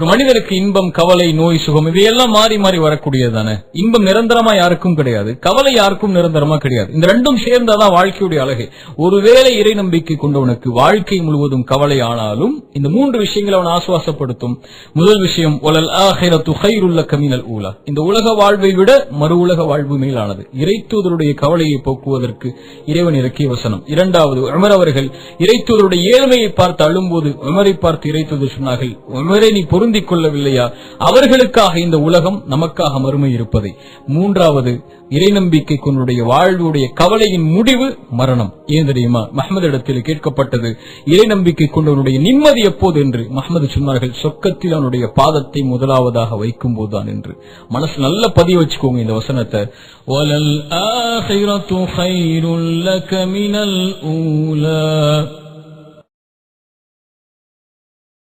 ஒரு மனிதனுக்கு இன்பம், கவலை, நோய், சுகம் இவையெல்லாம் மாறி மாறி வரக்கூடியது தானே. இன்பம் நிரந்தரமா யாருக்கும் கிடையாது, கவலை யாருக்கும் நிரந்தரமா கிடையாது. இந்த ரெண்டும் சேர்ந்தாதான் வாழ்க்கையுடைய அழகே. ஒருவேளை இறை நம்பிக்கை கொண்டவனுக்கு வாழ்க்கை முழுவதும் கவலை ஆனாலும் இந்த 3 விஷயங்களை அவன் ஆசுவாசப்படுத்தும். முதல் விஷயம், வலல் ஆகிரத்து கைருல் லக மினல் ஊலா, இந்த உலக வாழ்வை விட மறு உலக வாழ்வு மேலானது. இறைத்தூதருடைய கவலையை போக்குவதற்கு இறைவன் இறக்கிய வசனம். இரண்டாவது, உமர் அவர்கள் இறைத்தூதருடைய ஏழ்மையை பார்த்து அழும்போது உமரை பார்த்து இறைத்தூதர் சொன்னார்கள், உமரை நீ பொருந்திக் கொள்ளவில்லையா, அவர்களுக்காக இந்த உலகம், நமக்காக மறுமை இருப்பதை. மூன்றாவது, இறை நம்பிக்கை கொண்டுடைய வாழ்வுடைய கவலையின் முடிவு மரணம். ஏன் தெரியுமா? மஹ்மது இடத்தில் கேட்கப்பட்டது, இறை நம்பிக்கை கொண்டவனுடைய நிம்மதி எப்போது என்று. மஹ்மது சொன்னார்கள், சொர்க்கத்தில் அவனுடைய பாதத்தை முதலாவதாக வைக்கும் போதுதான் என்று. மனசு நல்ல பதிய வச்சுக்கோங்க இந்த வசனத்தை. வலல் ஆகிரத்து கைருல் லக மினல் ஊலா.